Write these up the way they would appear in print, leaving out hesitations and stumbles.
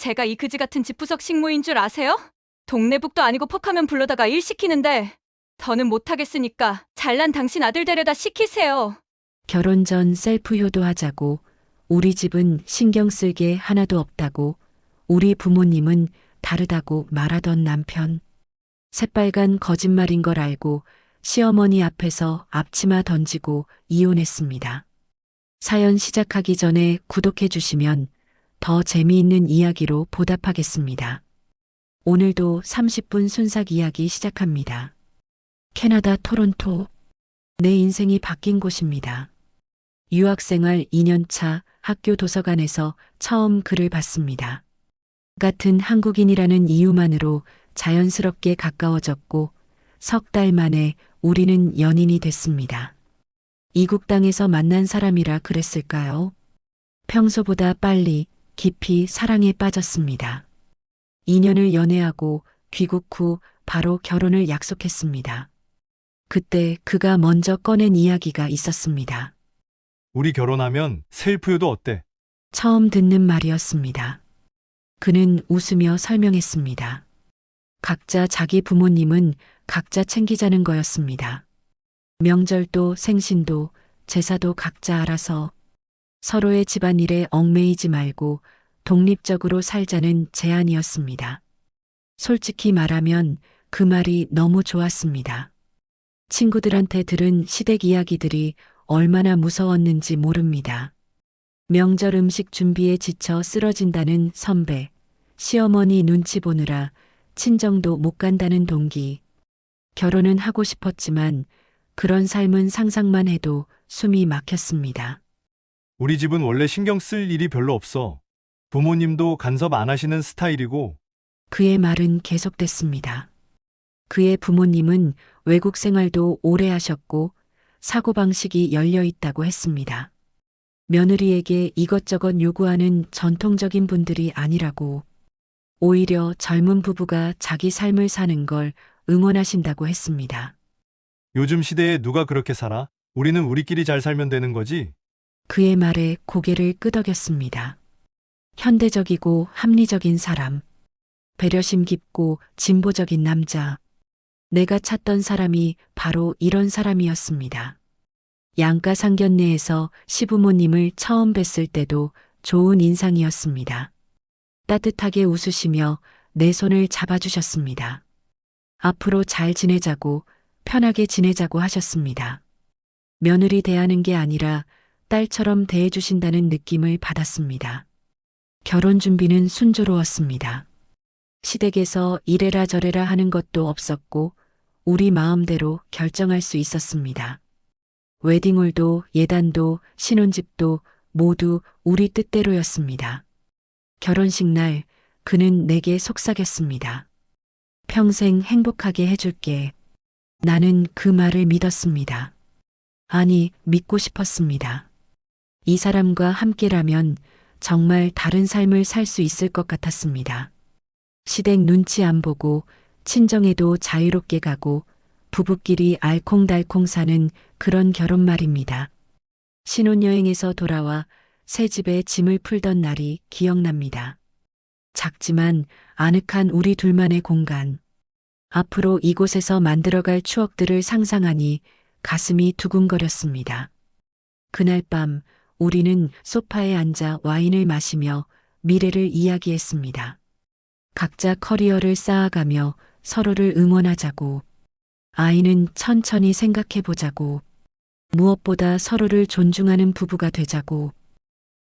제가 이 그지 같은 집부석 식모인 줄 아세요? 동네북도 아니고 퍽하면 불러다가 일 시키는데 더는 못하겠으니까 잘난 당신 아들 데려다 시키세요. 결혼 전 셀프 효도하자고, 우리 집은 신경 쓸 게 하나도 없다고, 우리 부모님은 다르다고 말하던 남편. 새빨간 거짓말인 걸 알고 시어머니 앞에서 앞치마 던지고 이혼했습니다. 사연 시작하기 전에 구독해 주시면 더 재미있는 이야기로 보답하겠습니다. 오늘도 30분 순삭 이야기 시작합니다. 캐나다 토론토. 내 인생이 바뀐 곳입니다. 유학생활 2년차 학교 도서관에서 처음 글을 봤습니다. 같은 한국인이라는 이유만으로 자연스럽게 가까워졌고 석 달 만에 우리는 연인이 됐습니다. 이국 땅에서 만난 사람이라 그랬을까요? 평소보다 빨리 깊이 사랑에 빠졌습니다. 2년을 연애하고 귀국 후 바로 결혼을 약속했습니다. 그때 그가 먼저 꺼낸 이야기가 있었습니다. 우리 결혼하면 셀프유도 어때? 처음 듣는 말이었습니다. 그는 웃으며 설명했습니다. 각자 자기 부모님은 각자 챙기자는 거였습니다. 명절도 생신도 제사도 각자 알아서 서로의 집안일에 얽매이지 말고 독립적으로 살자는 제안이었습니다. 솔직히 말하면 그 말이 너무 좋았습니다. 친구들한테 들은 시댁 이야기들이 얼마나 무서웠는지 모릅니다. 명절 음식 준비에 지쳐 쓰러진다는 선배, 시어머니 눈치 보느라 친정도 못 간다는 동기. 결혼은 하고 싶었지만 그런 삶은 상상만 해도 숨이 막혔습니다. 우리 집은 원래 신경 쓸 일이 별로 없어. 부모님도 간섭 안 하시는 스타일이고, 그의 말은 계속됐습니다. 그의 부모님은 외국 생활도 오래 하셨고 사고방식이 열려 있다고 했습니다. 며느리에게 이것저것 요구하는 전통적인 분들이 아니라고, 오히려 젊은 부부가 자기 삶을 사는 걸 응원하신다고 했습니다. 요즘 시대에 누가 그렇게 살아? 우리는 우리끼리 잘 살면 되는 거지? 그의 말에 고개를 끄덕였습니다. 현대적이고 합리적인 사람, 배려심 깊고 진보적인 남자. 내가 찾던 사람이 바로 이런 사람이었습니다. 양가 상견례에서 시부모님을 처음 뵀을 때도 좋은 인상이었습니다. 따뜻하게 웃으시며 내 손을 잡아주셨습니다. 앞으로 잘 지내자고, 편하게 지내자고 하셨습니다. 며느리 대하는 게 아니라 딸처럼 대해주신다는 느낌을 받았습니다. 결혼 준비는 순조로웠습니다. 시댁에서 이래라 저래라 하는 것도 없었고 우리 마음대로 결정할 수 있었습니다. 웨딩홀도 예단도 신혼집도 모두 우리 뜻대로였습니다. 결혼식 날 그는 내게 속삭였습니다. 평생 행복하게 해줄게. 나는 그 말을 믿었습니다. 아니, 믿고 싶었습니다. 이 사람과 함께라면 정말 다른 삶을 살 수 있을 것 같았습니다. 시댁 눈치 안 보고 친정에도 자유롭게 가고 부부끼리 알콩달콩 사는 그런 결혼 말입니다. 신혼여행에서 돌아와 새 집에 짐을 풀던 날이 기억납니다. 작지만 아늑한 우리 둘만의 공간. 앞으로 이곳에서 만들어갈 추억들을 상상하니 가슴이 두근거렸습니다. 그날 밤 우리는 소파에 앉아 와인을 마시며 미래를 이야기했습니다. 각자 커리어를 쌓아가며 서로를 응원하자고, 아이는 천천히 생각해보자고, 무엇보다 서로를 존중하는 부부가 되자고.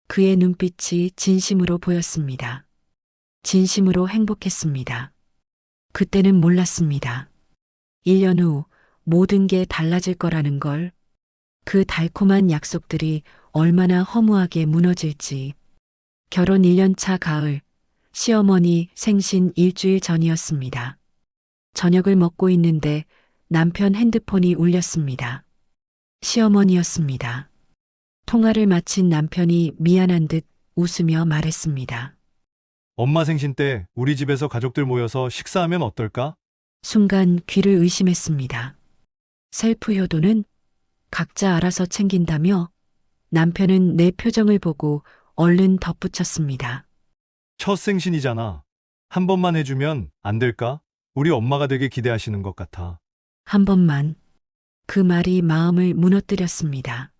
그의 눈빛이 진심으로 보였습니다. 진심으로 행복했습니다. 그때는 몰랐습니다. 1년 후 모든 게 달라질 거라는 걸, 그 달콤한 약속들이 얼마나 허무하게 무너질지. 결혼 1년 차 가을, 시어머니 생신 일주일 전이었습니다. 저녁을 먹고 있는데 남편 핸드폰이 울렸습니다. 시어머니였습니다. 통화를 마친 남편이 미안한 듯 웃으며 말했습니다. 엄마 생신 때 우리 집에서 가족들 모여서 식사하면 어떨까? 순간 귀를 의심했습니다. 셀프 효도는 각자 알아서 챙긴다며? 남편은 내 표정을 보고 얼른 덧붙였습니다. 첫 생신이잖아. 한 번만 해주면 안 될까? 우리 엄마가 되게 기대하시는 것 같아. 한 번만. 그 말이 마음을 무너뜨렸습니다.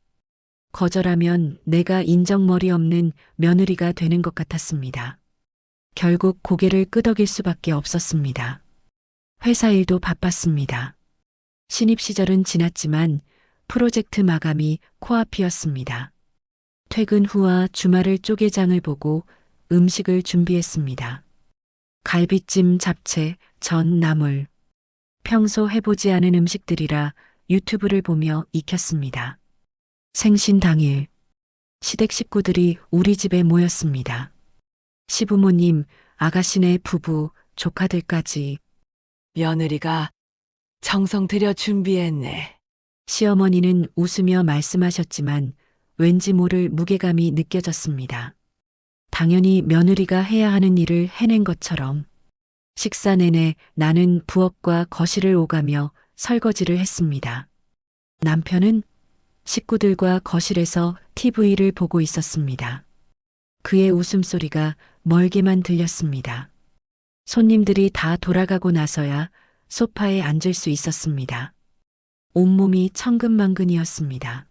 거절하면 내가 인정머리 없는 며느리가 되는 것 같았습니다. 결국 고개를 끄덕일 수밖에 없었습니다. 회사 일도 바빴습니다. 신입 시절은 지났지만 프로젝트 마감이 코앞이었습니다. 퇴근 후와 주말을 쪼개장을 보고 음식을 준비했습니다. 갈비찜, 잡채, 전, 나물. 평소 해보지 않은 음식들이라 유튜브를 보며 익혔습니다. 생신 당일, 시댁 식구들이 우리 집에 모였습니다. 시부모님, 아가씨네 부부, 조카들까지. 며느리가 정성 들여 준비했네. 시어머니는 웃으며 말씀하셨지만 왠지 모를 무게감이 느껴졌습니다. 당연히 며느리가 해야 하는 일을 해낸 것처럼 식사 내내 나는 부엌과 거실을 오가며 설거지를 했습니다. 남편은 식구들과 거실에서 TV를 보고 있었습니다. 그의 웃음소리가 멀게만 들렸습니다. 손님들이 다 돌아가고 나서야 소파에 앉을 수 있었습니다. 온몸이 천근만근이었습니다.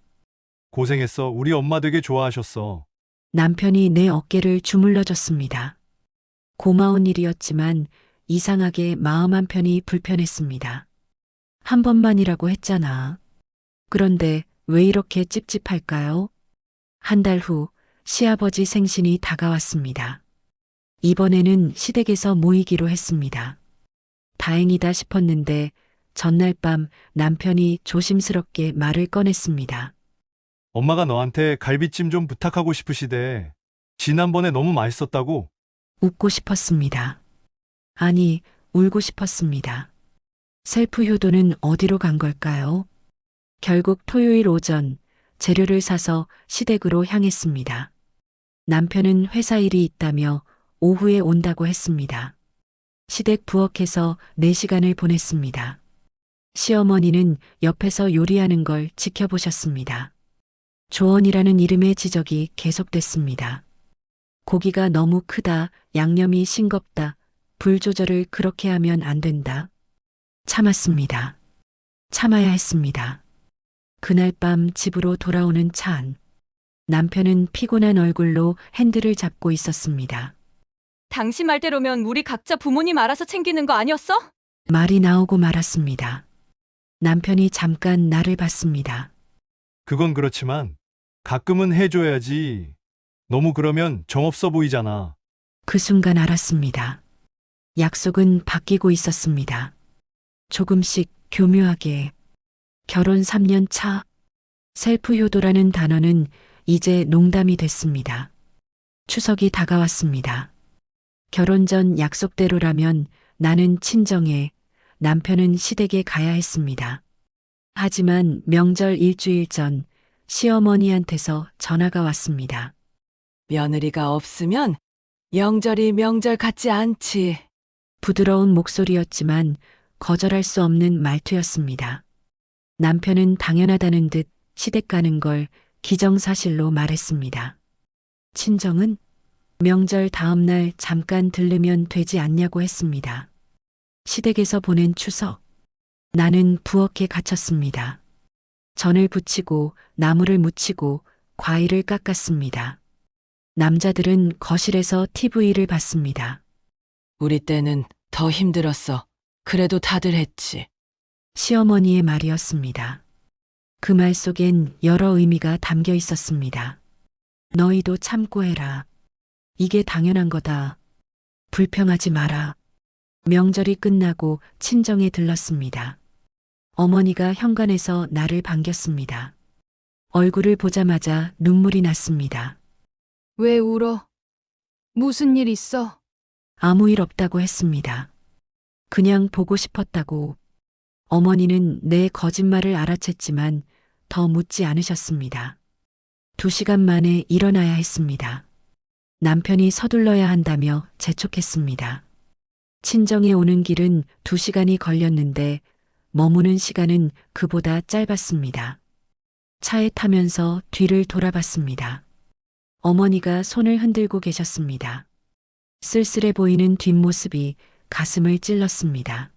고생했어. 우리 엄마 되게 좋아하셨어. 남편이 내 어깨를 주물러줬습니다. 고마운 일이었지만 이상하게 마음 한편이 불편했습니다. 한 번만이라고 했잖아. 그런데 왜 이렇게 찝찝할까요? 한 달 후 시아버지 생신이 다가왔습니다. 이번에는 시댁에서 모이기로 했습니다. 다행이다 싶었는데 전날 밤 남편이 조심스럽게 말을 꺼냈습니다. 엄마가 너한테 갈비찜 좀 부탁하고 싶으시대. 지난번에 너무 맛있었다고. 웃고 싶었습니다. 아니, 울고 싶었습니다. 셀프 효도는 어디로 간 걸까요? 결국 토요일 오전 재료를 사서 시댁으로 향했습니다. 남편은 회사 일이 있다며 오후에 온다고 했습니다. 시댁 부엌에서 4시간을 보냈습니다. 시어머니는 옆에서 요리하는 걸 지켜보셨습니다. 조언이라는 이름의 지적이 계속됐습니다. 고기가 너무 크다, 양념이 싱겁다, 불 조절을 그렇게 하면 안 된다. 참았습니다. 참아야 했습니다. 그날 밤 집으로 돌아오는 차 안. 남편은 피곤한 얼굴로 핸들을 잡고 있었습니다. 당신 말대로면 우리 각자 부모님 알아서 챙기는 거 아니었어? 말이 나오고 말았습니다. 남편이 잠깐 나를 봤습니다. 그건 그렇지만 가끔은 해줘야지. 너무 그러면 정없어 보이잖아. 그 순간 알았습니다. 약속은 바뀌고 있었습니다. 조금씩 교묘하게. 결혼 3년 차. 셀프 효도라는 단어는 이제 농담이 됐습니다. 추석이 다가왔습니다. 결혼 전 약속대로라면 나는 친정에, 남편은 시댁에 가야 했습니다. 하지만 명절 일주일 전 시어머니한테서 전화가 왔습니다. 며느리가 없으면 명절이 명절 같지 않지. 부드러운 목소리였지만 거절할 수 없는 말투였습니다. 남편은 당연하다는 듯 시댁 가는 걸 기정사실로 말했습니다. 친정은 명절 다음 날 잠깐 들르면 되지 않냐고 했습니다. 시댁에서 보낸 추석. 나는 부엌에 갇혔습니다. 전을 부치고 나물을 무치고 과일을 깎았습니다. 남자들은 거실에서 TV를 봤습니다. 우리 때는 더 힘들었어. 그래도 다들 했지. 시어머니의 말이었습니다. 그 말 속엔 여러 의미가 담겨 있었습니다. 너희도 참고 해라. 이게 당연한 거다. 불평하지 마라. 명절이 끝나고 친정에 들렀습니다. 어머니가 현관에서 나를 반겼습니다. 얼굴을 보자마자 눈물이 났습니다. 왜 울어? 무슨 일 있어? 아무 일 없다고 했습니다. 그냥 보고 싶었다고. 어머니는 내 거짓말을 알아챘지만 더 묻지 않으셨습니다. 2시간 만에 일어나야 했습니다. 남편이 서둘러야 한다며 재촉했습니다. 친정에 오는 길은 2시간이 걸렸는데 머무는 시간은 그보다 짧았습니다. 차에 타면서 뒤를 돌아봤습니다. 어머니가 손을 흔들고 계셨습니다. 쓸쓸해 보이는 뒷모습이 가슴을 찔렀습니다.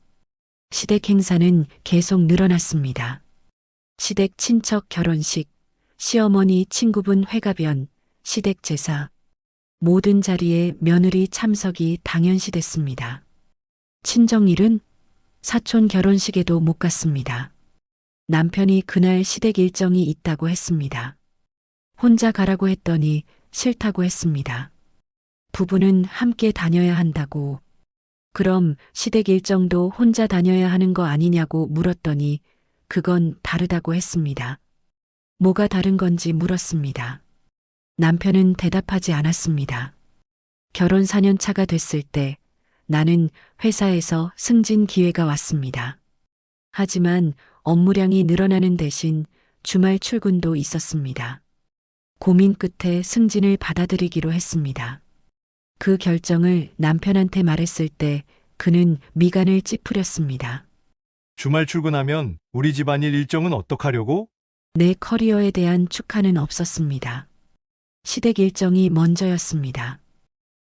시댁 행사는 계속 늘어났습니다. 시댁 친척 결혼식, 시어머니 친구분 회가변, 시댁 제사, 모든 자리에 며느리 참석이 당연시됐습니다. 친정일은 사촌 결혼식에도 못 갔습니다. 남편이 그날 시댁 일정이 있다고 했습니다. 혼자 가라고 했더니 싫다고 했습니다. 부부는 함께 다녀야 한다고. 그럼 시댁 일정도 혼자 다녀야 하는 거 아니냐고 물었더니 그건 다르다고 했습니다. 뭐가 다른 건지 물었습니다. 남편은 대답하지 않았습니다. 결혼 4년 차가 됐을 때 나는 회사에서 승진 기회가 왔습니다. 하지만 업무량이 늘어나는 대신 주말 출근도 있었습니다. 고민 끝에 승진을 받아들이기로 했습니다. 그 결정을 남편한테 말했을 때 그는 미간을 찌푸렸습니다. 주말 출근하면 우리 집안일 일정은 어떡하려고? 내 커리어에 대한 축하는 없었습니다. 시댁 일정이 먼저였습니다.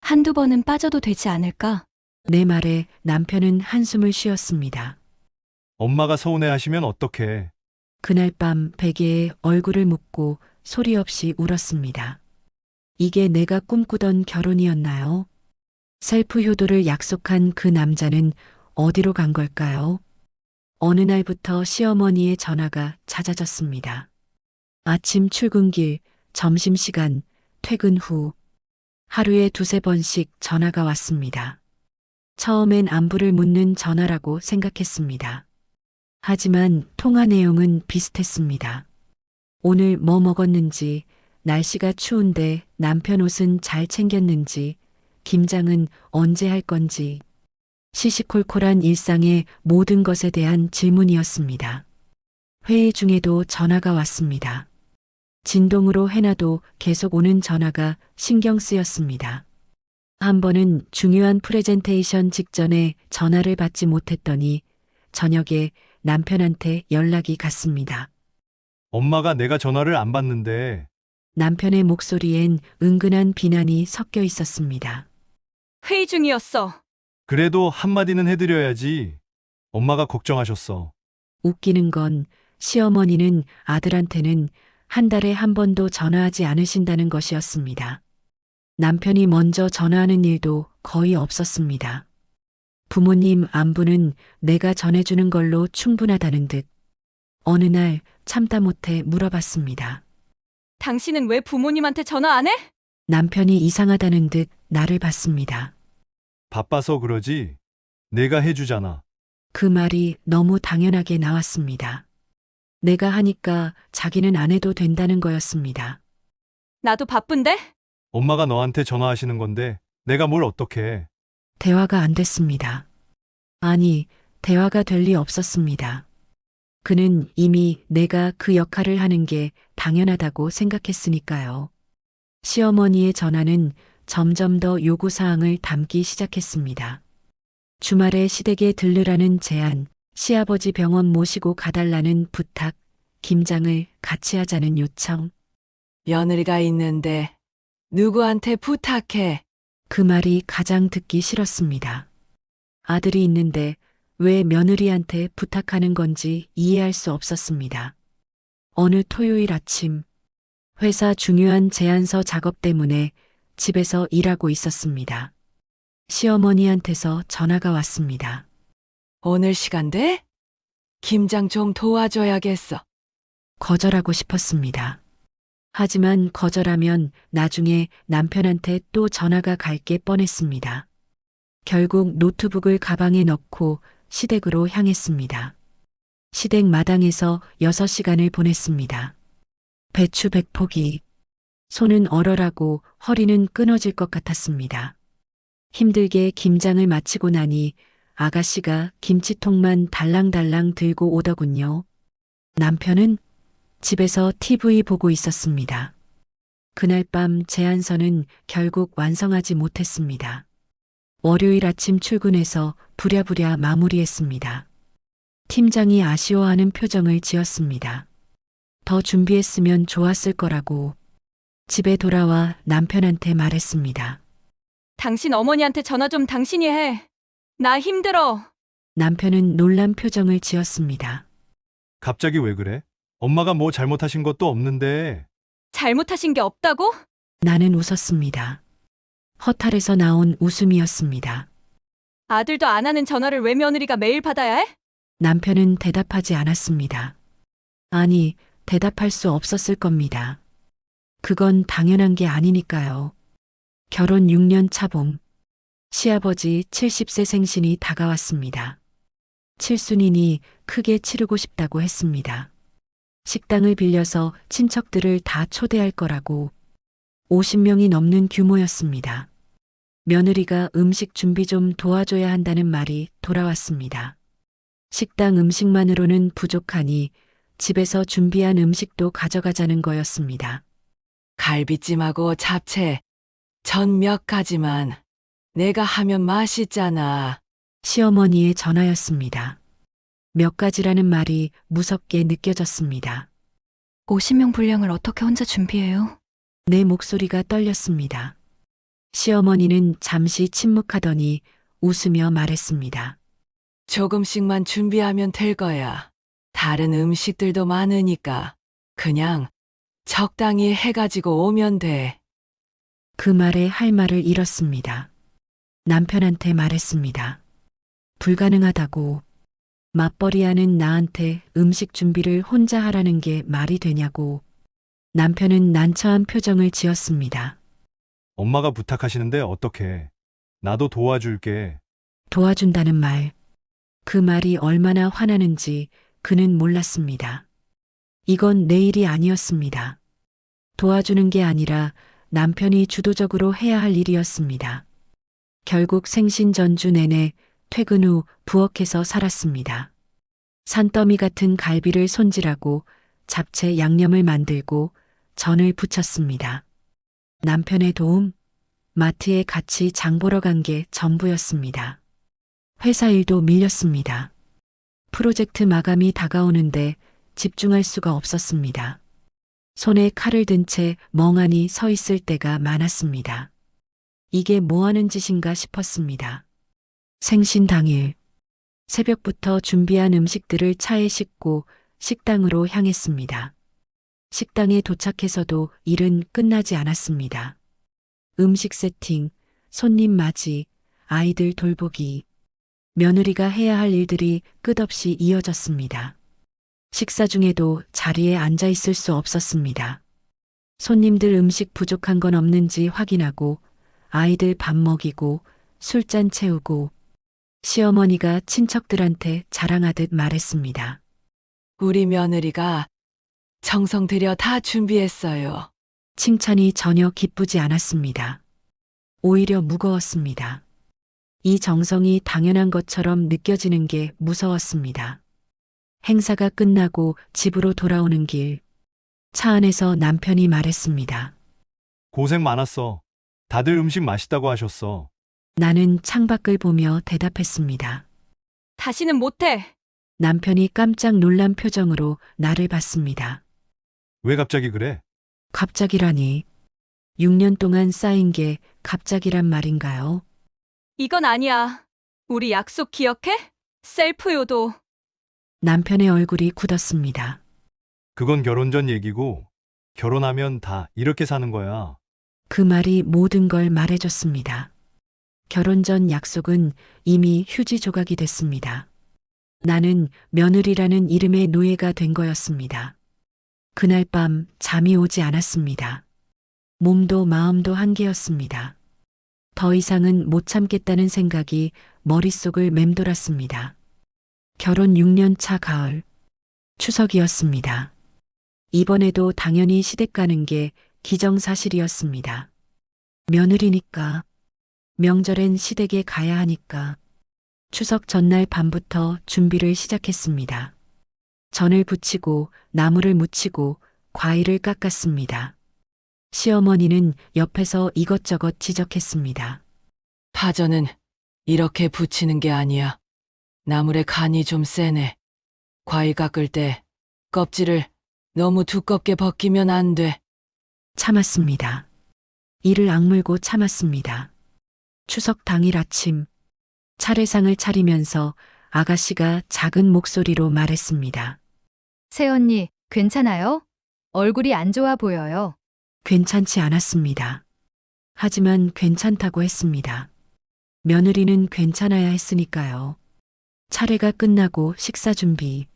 한두 번은 빠져도 되지 않을까? 내 말에 남편은 한숨을 쉬었습니다. 엄마가 서운해하시면 어떡해. 그날 밤 베개에 얼굴을 묻고 소리 없이 울었습니다. 이게 내가 꿈꾸던 결혼이었나요? 셀프 효도를 약속한 그 남자는 어디로 간 걸까요? 어느 날부터 시어머니의 전화가 잦아졌습니다. 아침 출근길, 점심시간, 퇴근 후 하루에 두세 번씩 전화가 왔습니다. 처음엔 안부를 묻는 전화라고 생각했습니다. 하지만 통화 내용은 비슷했습니다. 오늘 뭐 먹었는지, 날씨가 추운데 남편 옷은 잘 챙겼는지, 김장은 언제 할 건지, 시시콜콜한 일상의 모든 것에 대한 질문이었습니다. 회의 중에도 전화가 왔습니다. 진동으로 해놔도 계속 오는 전화가 신경 쓰였습니다. 한 번은 중요한 프레젠테이션 직전에 전화를 받지 못했더니 저녁에 남편한테 연락이 갔습니다. 엄마가 내가 전화를 안 받는데 남편의 목소리엔 은근한 비난이 섞여 있었습니다. 회의 중이었어. 그래도 한마디는 해드려야지. 엄마가 걱정하셨어. 웃기는 건 시어머니는 아들한테는 한 달에 한 번도 전화하지 않으신다는 것이었습니다. 남편이 먼저 전화하는 일도 거의 없었습니다. 부모님 안부는 내가 전해주는 걸로 충분하다는 듯 어느 날 참다 못해 물어봤습니다. 당신은 왜 부모님한테 전화 안 해? 남편이 이상하다는 듯 나를 봤습니다. 바빠서 그러지. 내가 해주잖아. 그 말이 너무 당연하게 나왔습니다. 내가 하니까 자기는 안 해도 된다는 거였습니다. 나도 바쁜데? 엄마가 너한테 전화하시는 건데 내가 뭘 어떡해. 대화가 안 됐습니다. 아니, 대화가 될 리 없었습니다. 그는 이미 내가 그 역할을 하는 게 당연하다고 생각했으니까요. 시어머니의 전화는 점점 더 요구사항을 담기 시작했습니다. 주말에 시댁에 들르라는 제안, 시아버지 병원 모시고 가달라는 부탁, 김장을 같이 하자는 요청. 며느리가 있는데 누구한테 부탁해? 그 말이 가장 듣기 싫었습니다. 아들이 있는데 왜 며느리한테 부탁하는 건지 이해할 수 없었습니다. 어느 토요일 아침, 회사 중요한 제안서 작업 때문에 집에서 일하고 있었습니다. 시어머니한테서 전화가 왔습니다. 오늘 시간 돼? 김장 좀 도와줘야겠어. 거절하고 싶었습니다. 하지만 거절하면 나중에 남편한테 또 전화가 갈 게 뻔했습니다. 결국 노트북을 가방에 넣고 시댁으로 향했습니다. 시댁 마당에서 6시간을 보냈습니다. 배추 100포기. 손은 얼얼하고 허리는 끊어질 것 같았습니다. 힘들게 김장을 마치고 나니 아가씨가 김치통만 달랑달랑 들고 오더군요. 남편은 집에서 TV 보고 있었습니다. 그날 밤 제안서는 결국 완성하지 못했습니다. 월요일 아침 출근해서 부랴부랴 마무리했습니다. 팀장이 아쉬워하는 표정을 지었습니다. 더 준비했으면 좋았을 거라고 집에 돌아와 남편한테 말했습니다. 당신 어머니한테 전화 좀 당신이 해. 나 힘들어. 남편은 놀란 표정을 지었습니다. 갑자기 왜 그래? 엄마가 뭐 잘못하신 것도 없는데. 잘못하신 게 없다고? 나는 웃었습니다. 허탈해서 나온 웃음이었습니다. 아들도 안 하는 전화를 왜 며느리가 매일 받아야 해? 남편은 대답하지 않았습니다. 아니, 대답할 수 없었을 겁니다. 그건 당연한 게 아니니까요. 결혼 6년 차 봄, 시아버지 70세 생신이 다가왔습니다. 칠순이니 크게 치르고 싶다고 했습니다. 식당을 빌려서 친척들을 다 초대할 거라고 50명이 넘는 규모였습니다. 며느리가 음식 준비 좀 도와줘야 한다는 말이 돌아왔습니다. 식당 음식만으로는 부족하니 집에서 준비한 음식도 가져가자는 거였습니다. 갈비찜하고 잡채, 전 몇 가지만 내가 하면 맛있잖아. 시어머니의 전화였습니다. 몇 가지라는 말이 무섭게 느껴졌습니다. 50명 분량을 어떻게 혼자 준비해요? 내 목소리가 떨렸습니다. 시어머니는 잠시 침묵하더니 웃으며 말했습니다. 조금씩만 준비하면 될 거야. 다른 음식들도 많으니까 그냥 적당히 해가지고 오면 돼. 그 말에 할 말을 잃었습니다. 남편한테 말했습니다. 불가능하다고. 맞벌이하는 나한테 음식 준비를 혼자 하라는 게 말이 되냐고. 남편은 난처한 표정을 지었습니다. 엄마가 부탁하시는데 어떡해. 나도 도와줄게. 도와준다는 말. 그 말이 얼마나 화나는지 그는 몰랐습니다. 이건 내 일이 아니었습니다. 도와주는 게 아니라 남편이 주도적으로 해야 할 일이었습니다. 결국 생신 전주 내내 퇴근 후 부엌에서 살았습니다. 산더미 같은 갈비를 손질하고 잡채 양념을 만들고 전을 부쳤습니다. 남편의 도움, 마트에 같이 장 보러 간 게 전부였습니다. 회사 일도 밀렸습니다. 프로젝트 마감이 다가오는데 집중할 수가 없었습니다. 손에 칼을 든 채 멍하니 서 있을 때가 많았습니다. 이게 뭐 하는 짓인가 싶었습니다. 생신 당일, 새벽부터 준비한 음식들을 차에 싣고 식당으로 향했습니다. 식당에 도착해서도 일은 끝나지 않았습니다. 음식 세팅, 손님 맞이, 아이들 돌보기, 며느리가 해야 할 일들이 끝없이 이어졌습니다. 식사 중에도 자리에 앉아 있을 수 없었습니다. 손님들 음식 부족한 건 없는지 확인하고, 아이들 밥 먹이고, 술잔 채우고, 시어머니가 친척들한테 자랑하듯 말했습니다. 우리 며느리가 정성 들여 다 준비했어요. 칭찬이 전혀 기쁘지 않았습니다. 오히려 무거웠습니다. 이 정성이 당연한 것처럼 느껴지는 게 무서웠습니다. 행사가 끝나고 집으로 돌아오는 길, 차 안에서 남편이 말했습니다. 고생 많았어. 다들 음식 맛있다고 하셨어. 나는 창밖을 보며 대답했습니다. 다시는 못해. 남편이 깜짝 놀란 표정으로 나를 봤습니다. 왜 갑자기 그래? 갑자기라니. 6년 동안 쌓인 게 갑자기란 말인가요? 이건 아니야. 우리 약속 기억해? 셀프요도. 남편의 얼굴이 굳었습니다. 그건 결혼 전 얘기고, 결혼하면 다 이렇게 사는 거야. 그 말이 모든 걸 말해줬습니다. 결혼 전 약속은 이미 휴지 조각이 됐습니다. 나는 며느리라는 이름의 노예가 된 거였습니다. 그날 밤 잠이 오지 않았습니다. 몸도 마음도 한계였습니다. 더 이상은 못 참겠다는 생각이 머릿속을 맴돌았습니다. 결혼 6년 차 가을, 추석이었습니다. 이번에도 당연히 시댁 가는 게 기정사실이었습니다. 며느리니까, 명절엔 시댁에 가야 하니까, 추석 전날 밤부터 준비를 시작했습니다. 전을 부치고 나물을 무치고 과일을 깎았습니다. 시어머니는 옆에서 이것저것 지적했습니다. 파전은 이렇게 부치는 게 아니야. 나물에 간이 좀 세네. 과일 깎을 때 껍질을 너무 두껍게 벗기면 안 돼. 참았습니다. 이를 악물고 참았습니다. 추석 당일 아침 차례상을 차리면서 아가씨가 작은 목소리로 말했습니다. 새언니, 괜찮아요? 얼굴이 안 좋아 보여요. 괜찮지 않았습니다. 하지만 괜찮다고 했습니다. 며느리는 괜찮아야 했으니까요. 차례가 끝나고 식사 준비.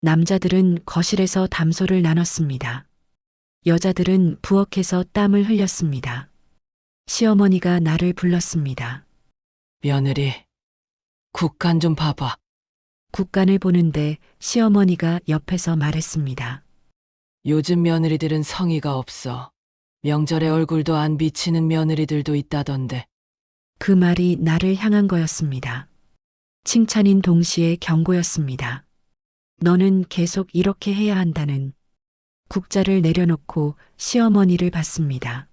남자들은 거실에서 담소를 나눴습니다. 여자들은 부엌에서 땀을 흘렸습니다. 시어머니가 나를 불렀습니다. 며느리, 국간 좀 봐봐. 국간을 보는데 시어머니가 옆에서 말했습니다. 요즘 며느리들은 성의가 없어. 명절에 얼굴도 안 비치는 며느리들도 있다던데. 그 말이 나를 향한 거였습니다. 칭찬인 동시에 경고였습니다. 너는 계속 이렇게 해야 한다는. 국자를 내려놓고 시어머니를 봤습니다.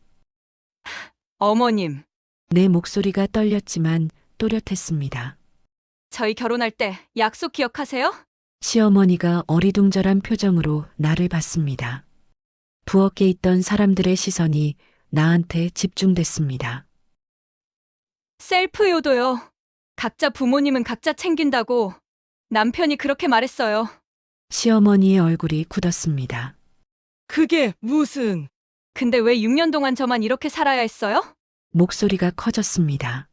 어머님, 내 목소리가 떨렸지만 또렷했습니다. 저희 결혼할 때 약속 기억하세요? 시어머니가 어리둥절한 표정으로 나를 봤습니다. 부엌에 있던 사람들의 시선이 나한테 집중됐습니다. 셀프 요도요. 각자 부모님은 각자 챙긴다고 남편이 그렇게 말했어요. 시어머니의 얼굴이 굳었습니다. 그게 무슨... 근데 왜 6년 동안 저만 이렇게 살아야 했어요? 목소리가 커졌습니다.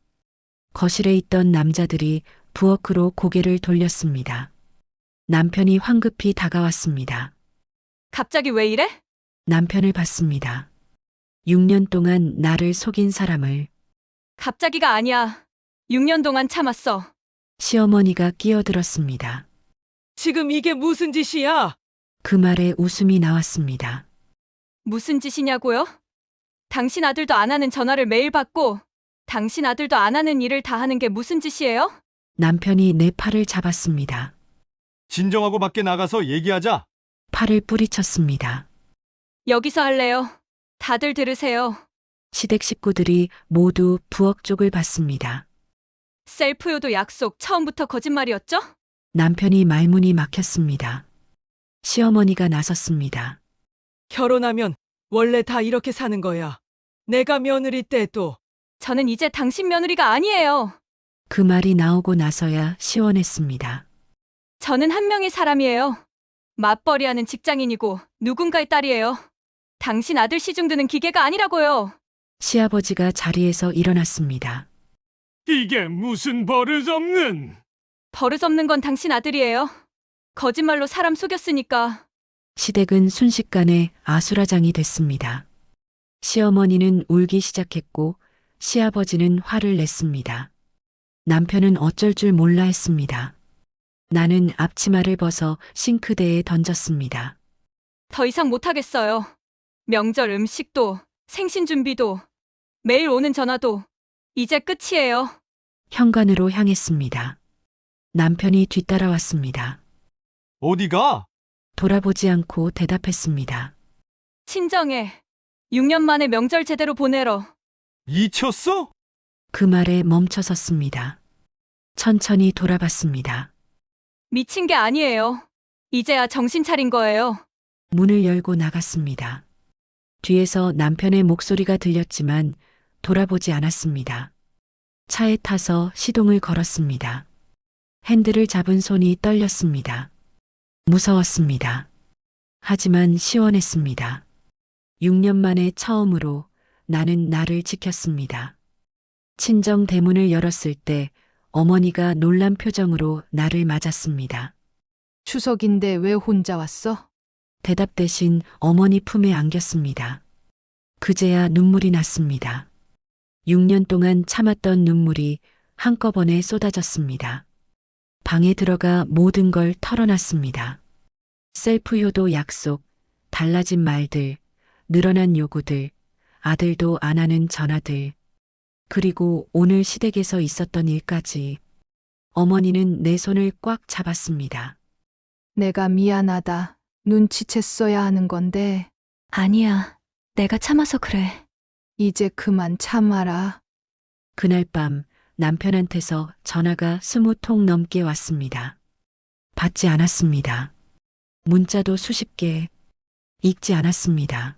거실에 있던 남자들이 부엌으로 고개를 돌렸습니다. 남편이 황급히 다가왔습니다. 갑자기 왜 이래? 남편을 봤습니다. 6년 동안 나를 속인 사람을. 갑자기가 아니야. 6년 동안 참았어. 시어머니가 끼어들었습니다. 지금 이게 무슨 짓이야? 그 말에 웃음이 나왔습니다. 무슨 짓이냐고요? 당신 아들도 안 하는 전화를 매일 받고 당신 아들도 안 하는 일을 다 하는 게 무슨 짓이에요? 남편이 내 팔을 잡았습니다. 진정하고 밖에 나가서 얘기하자. 팔을 뿌리쳤습니다. 여기서 할래요. 다들 들으세요. 시댁 식구들이 모두 부엌 쪽을 봤습니다. 셀프 요도 약속 처음부터 거짓말이었죠? 남편이 말문이 막혔습니다. 시어머니가 나섰습니다. 결혼하면 원래 다 이렇게 사는 거야. 내가 며느리 때도. 저는 이제 당신 며느리가 아니에요. 그 말이 나오고 나서야 시원했습니다. 저는 한 명의 사람이에요. 맞벌이하는 직장인이고 누군가의 딸이에요. 당신 아들 시중 드는 기계가 아니라고요. 시아버지가 자리에서 일어났습니다. 이게 무슨 버릇없는... 버릇없는 건 당신 아들이에요. 거짓말로 사람 속였으니까. 시댁은 순식간에 아수라장이 됐습니다. 시어머니는 울기 시작했고 시아버지는 화를 냈습니다. 남편은 어쩔 줄 몰라 했습니다. 나는 앞치마를 벗어 싱크대에 던졌습니다. 더 이상 못하겠어요. 명절 음식도, 생신 준비도, 매일 오는 전화도 이제 끝이에요. 현관으로 향했습니다. 남편이 뒤따라왔습니다. 어디가? 돌아보지 않고 대답했습니다. 친정에 6년 만에 명절 제대로 보내러. 미쳤어? 그 말에 멈춰섰습니다. 천천히 돌아봤습니다. 미친 게 아니에요. 이제야 정신 차린 거예요. 문을 열고 나갔습니다. 뒤에서 남편의 목소리가 들렸지만 돌아보지 않았습니다. 차에 타서 시동을 걸었습니다. 핸들을 잡은 손이 떨렸습니다. 무서웠습니다. 하지만 시원했습니다. 6년 만에 처음으로 나는 나를 지켰습니다. 친정 대문을 열었을 때 어머니가 놀란 표정으로 나를 맞았습니다. 추석인데 왜 혼자 왔어? 대답 대신 어머니 품에 안겼습니다. 그제야 눈물이 났습니다. 6년 동안 참았던 눈물이 한꺼번에 쏟아졌습니다. 방에 들어가 모든 걸 털어놨습니다. 셀프 효도 약속, 달라진 말들, 늘어난 요구들, 아들도 안 하는 전화들, 그리고 오늘 시댁에서 있었던 일까지. 어머니는 내 손을 꽉 잡았습니다. 내가 미안하다. 눈치챘어야 하는 건데 아니야. 내가 참아서 그래. 이제 그만 참아라. 그날 밤 남편한테서 전화가 20통 넘게 왔습니다. 받지 않았습니다. 문자도 수십 개. 읽지 않았습니다.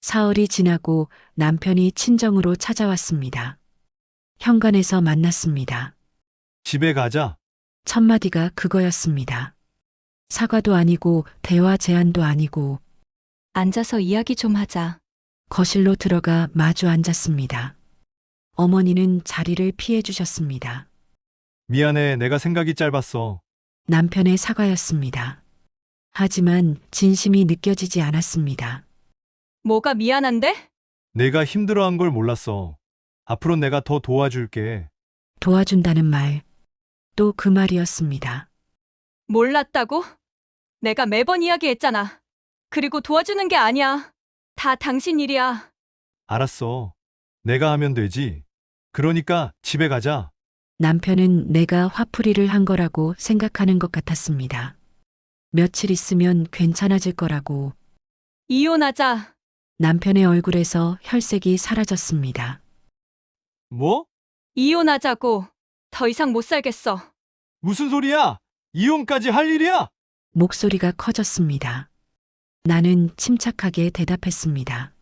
사흘이 지나고 남편이 친정으로 찾아왔습니다. 현관에서 만났습니다. 집에 가자. 첫 마디가 그거였습니다. 사과도 아니고 대화 제안도 아니고 앉아서 이야기 좀 하자. 거실로 들어가 마주 앉았습니다. 어머니는 자리를 피해 주셨습니다. 미안해, 내가 생각이 짧았어. 남편의 사과였습니다. 하지만 진심이 느껴지지 않았습니다. 뭐가 미안한데? 내가 힘들어한 걸 몰랐어. 앞으로 내가 더 도와줄게. 도와준다는 말, 또 그 말이었습니다. 몰랐다고? 내가 매번 이야기했잖아. 그리고 도와주는 게 아니야. 다 당신 일이야. 알았어. 내가 하면 되지. 그러니까 집에 가자. 남편은 내가 화풀이를 한 거라고 생각하는 것 같았습니다. 며칠 있으면 괜찮아질 거라고. 이혼하자. 남편의 얼굴에서 혈색이 사라졌습니다. 뭐? 이혼하자고. 더 이상 못 살겠어. 무슨 소리야? 이혼까지 할 일이야? 목소리가 커졌습니다. 나는 침착하게 대답했습니다.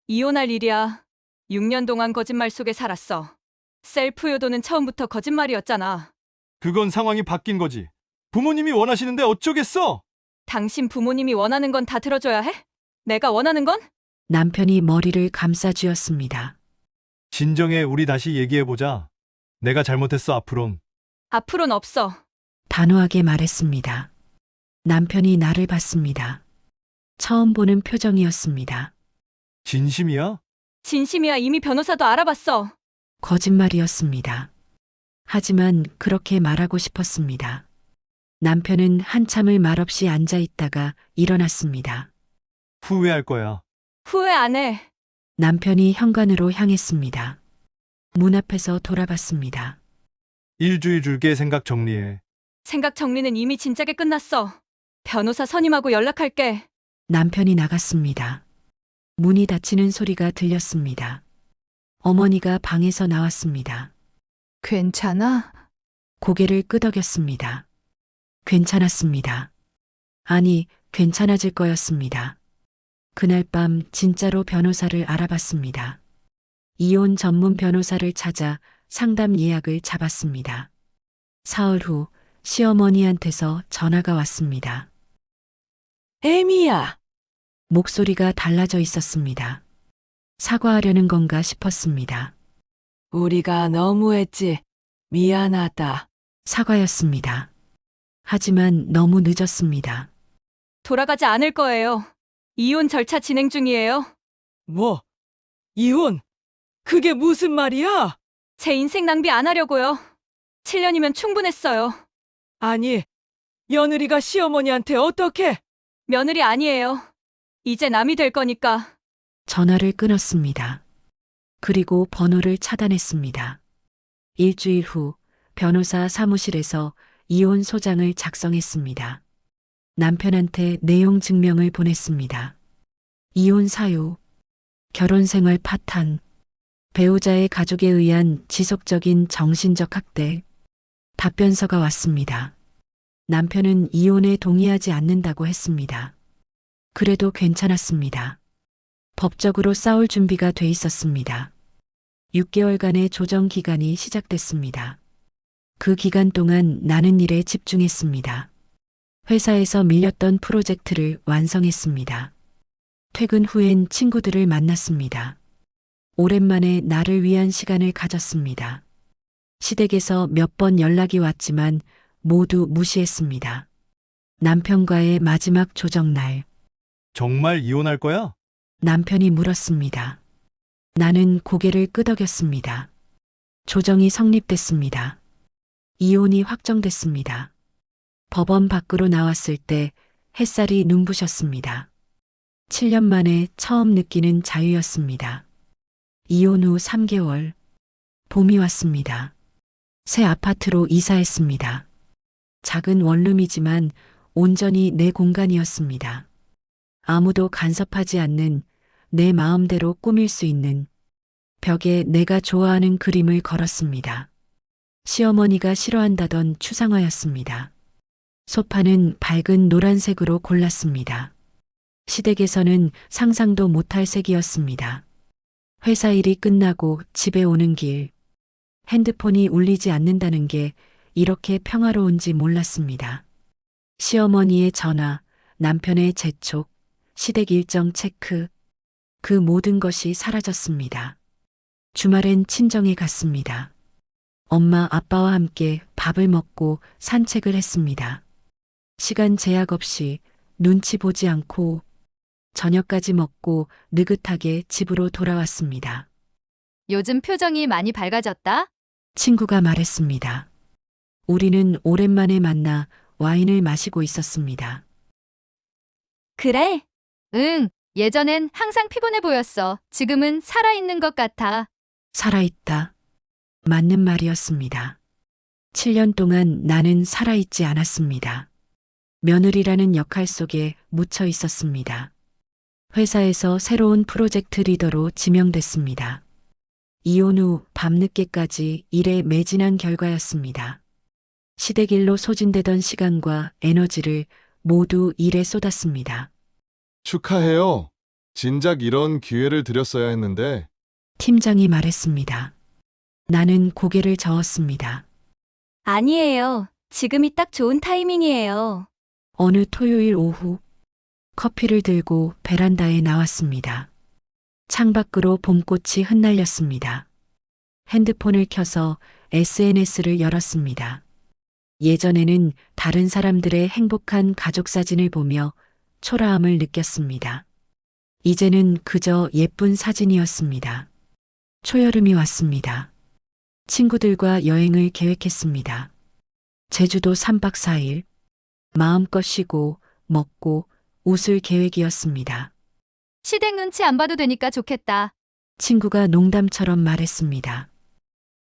이혼할 일이야. 6년 동안 거짓말 속에 살았어. 셀프 효도는 처음부터 거짓말이었잖아. 그건 상황이 바뀐 거지. 부모님이 원하시는데 어쩌겠어? 당신 부모님이 원하는 건 다 들어줘야 해? 내가 원하는 건? 남편이 머리를 감싸쥐었습니다. 진정해, 우리 다시 얘기해보자. 내가 잘못했어, 앞으론. 앞으론 없어. 단호하게 말했습니다. 남편이 나를 봤습니다. 처음 보는 표정이었습니다. 진심이야? 진심이야. 이미 변호사도 알아봤어. 거짓말이었습니다. 하지만 그렇게 말하고 싶었습니다. 남편은 한참을 말없이 앉아 있다가 일어났습니다. 후회할 거야. 후회 안 해. 남편이 현관으로 향했습니다. 문 앞에서 돌아봤습니다. 일주일 줄게, 생각 정리해. 생각 정리는 이미 진작에 끝났어. 변호사 선임하고 연락할게. 남편이 나갔습니다. 문이 닫히는 소리가 들렸습니다. 어머니가 방에서 나왔습니다. 괜찮아? 고개를 끄덕였습니다. 괜찮았습니다. 아니, 괜찮아질 거였습니다. 그날 밤 진짜로 변호사를 알아봤습니다. 이혼 전문 변호사를 찾아 상담 예약을 잡았습니다. 사흘 후 시어머니한테서 전화가 왔습니다. 에미야, 목소리가 달라져 있었습니다. 사과하려는 건가 싶었습니다. 우리가 너무했지. 미안하다. 사과였습니다. 하지만 너무 늦었습니다. 돌아가지 않을 거예요. 이혼 절차 진행 중이에요. 뭐? 이혼? 그게 무슨 말이야? 제 인생 낭비 안 하려고요. 7년이면 충분했어요. 아니, 며느리가 시어머니한테 어떻게? 며느리 아니에요. 이제 남이 될 거니까. 전화를 끊었습니다. 그리고 번호를 차단했습니다. 일주일 후 변호사 사무실에서 이혼 소장을 작성했습니다. 남편한테 내용 증명을 보냈습니다. 이혼 사유, 결혼 생활 파탄, 배우자의 가족에 의한 지속적인 정신적 학대. 답변서가 왔습니다. 남편은 이혼에 동의하지 않는다고 했습니다. 그래도 괜찮았습니다. 법적으로 싸울 준비가 돼 있었습니다. 6개월간의 조정 기간이 시작됐습니다. 그 기간 동안 나는 일에 집중했습니다. 회사에서 밀렸던 프로젝트를 완성했습니다. 퇴근 후엔 친구들을 만났습니다. 오랜만에 나를 위한 시간을 가졌습니다. 시댁에서 몇 번 연락이 왔지만 모두 무시했습니다. 남편과의 마지막 조정날, 정말 이혼할 거야? 남편이 물었습니다. 나는 고개를 끄덕였습니다. 조정이 성립됐습니다. 이혼이 확정됐습니다. 법원 밖으로 나왔을 때 햇살이 눈부셨습니다. 7년 만에 처음 느끼는 자유였습니다. 이혼 후 3개월, 봄이 왔습니다. 새 아파트로 이사했습니다. 작은 원룸이지만 온전히 내 공간이었습니다. 아무도 간섭하지 않는 내 마음대로 꾸밀 수 있는 벽에 내가 좋아하는 그림을 걸었습니다. 시어머니가 싫어한다던 추상화였습니다. 소파는 밝은 노란색으로 골랐습니다. 시댁에서는 상상도 못할 색이었습니다. 회사 일이 끝나고 집에 오는 길, 핸드폰이 울리지 않는다는 게 이렇게 평화로운지 몰랐습니다. 시어머니의 전화, 남편의 재촉, 시댁 일정 체크, 그 모든 것이 사라졌습니다. 주말엔 친정에 갔습니다. 엄마, 아빠와 함께 밥을 먹고 산책을 했습니다. 시간 제약 없이 눈치 보지 않고 저녁까지 먹고 느긋하게 집으로 돌아왔습니다. 요즘 표정이 많이 밝아졌다? 친구가 말했습니다. 우리는 오랜만에 만나 와인을 마시고 있었습니다. 그래? 응, 예전엔 항상 피곤해 보였어. 지금은 살아있는 것 같아. 살아있다. 맞는 말이었습니다. 7년 동안 나는 살아있지 않았습니다. 며느리라는 역할 속에 묻혀 있었습니다. 회사에서 새로운 프로젝트 리더로 지명됐습니다. 이혼 후 밤늦게까지 일에 매진한 결과였습니다. 시댁 일로 소진되던 시간과 에너지를 모두 일에 쏟았습니다. 축하해요. 진작 이런 기회를 드렸어야 했는데 팀장이 말했습니다. 나는 고개를 저었습니다. 아니에요. 지금이 딱 좋은 타이밍이에요. 어느 토요일 오후 커피를 들고 베란다에 나왔습니다. 창밖으로 봄꽃이 흩날렸습니다. 핸드폰을 켜서 SNS를 열었습니다. 예전에는 다른 사람들의 행복한 가족 사진을 보며 초라함을 느꼈습니다. 이제는 그저 예쁜 사진이었습니다. 초여름이 왔습니다. 친구들과 여행을 계획했습니다. 제주도 3박 4일, 마음껏 쉬고 먹고 웃을 계획이었습니다. 시댁 눈치 안 봐도 되니까 좋겠다. 친구가 농담처럼 말했습니다.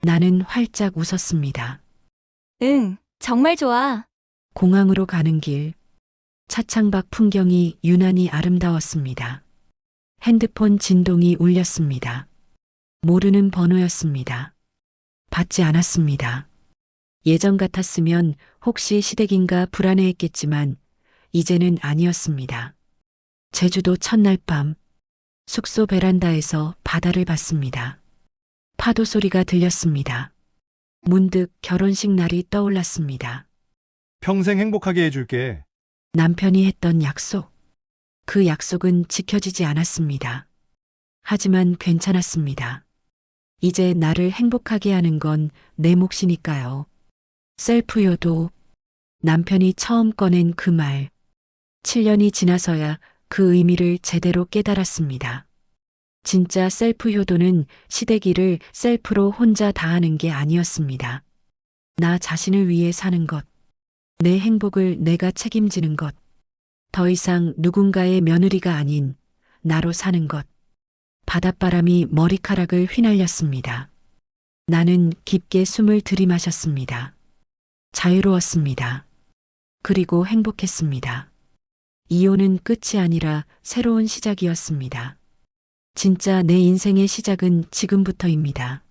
나는 활짝 웃었습니다. 응, 정말 좋아. 공항으로 가는 길, 차창밖 풍경이 유난히 아름다웠습니다. 핸드폰 진동이 울렸습니다. 모르는 번호였습니다. 받지 않았습니다. 예전 같았으면 혹시 시댁인가 불안해했겠지만 이제는 아니었습니다. 제주도 첫날 밤, 숙소 베란다에서 바다를 봤습니다. 파도 소리가 들렸습니다. 문득 결혼식 날이 떠올랐습니다. 평생 행복하게 해줄게. 남편이 했던 약속. 그 약속은 지켜지지 않았습니다. 하지만 괜찮았습니다. 이제 나를 행복하게 하는 건 내 몫이니까요. 셀프 효도. 남편이 처음 꺼낸 그 말. 7년이 지나서야 그 의미를 제대로 깨달았습니다. 진짜 셀프 효도는 시댁 일을 셀프로 혼자 다 하는 게 아니었습니다. 나 자신을 위해 사는 것. 내 행복을 내가 책임지는 것. 더 이상 누군가의 며느리가 아닌 나로 사는 것. 바닷바람이 머리카락을 휘날렸습니다. 나는 깊게 숨을 들이마셨습니다. 자유로웠습니다. 그리고 행복했습니다. 이혼은 끝이 아니라 새로운 시작이었습니다. 진짜 내 인생의 시작은 지금부터입니다.